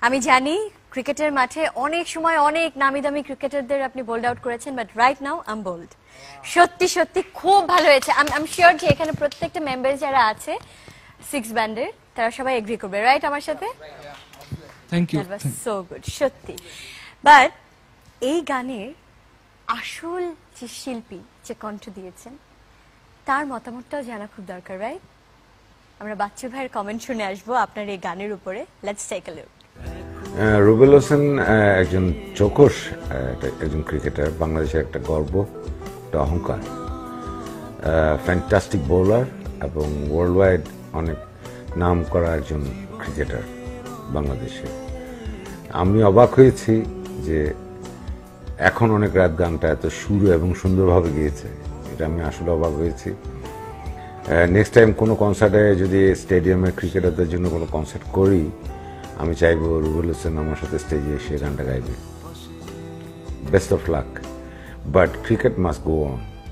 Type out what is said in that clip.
আমি জানি ক্রিকেটের মাঠে অনেক সময় অনেক নামি দামি ক্রিকেটারদের আপনি বোল্ড আউট করেছেন, but right now I am bowled. সত্যি সত্যি খুব ভালো হয়েছে। আই এম শিওর যে এখানে প্রত্যেকটা মেম্বার যারা আছে সিক্স ব্যান্ডের তারা সবাই এগ্রি করবে, রাইট আমার সাথে? Thank you. That was so good সত্যি। বাট এই গানের আসল যে শিল্পী যে কণ্ঠ দিয়েছেন তার মতামতটাও জানা খুব দরকার, রাইট? আমরা বাচ্চু ভাইয়ের কমেন্ট শুনে আসবো আপনার এই গানের উপরে। Let's take a look. Rubel Hossain একজন চৌকস একজন ক্রিকেটার, বাংলাদেশের একটা গর্ব, একটা অহংকার, ফ্যান্টাস্টিক বোলার এবং ওয়ার্ল্ড ওয়াইড অনেক নাম করা একজন ক্রিকেটার বাংলাদেশে। আমি অবাক হয়েছি যে এখন অনেক রাত গানটা এত সুর এবং সুন্দরভাবে গিয়েছে, এটা আমি আসলে অবাক হয়েছি। নেক্সট টাইম কোনো কনসার্টে যদি স্টেডিয়ামে ক্রিকেটারদের জন্য কোনো কনসার্ট করি, আমি চাইবো রুবেল হোসেন আমার সাথে স্টেজে এসে গানটা গাইবে। Best of luck, but cricket must go on.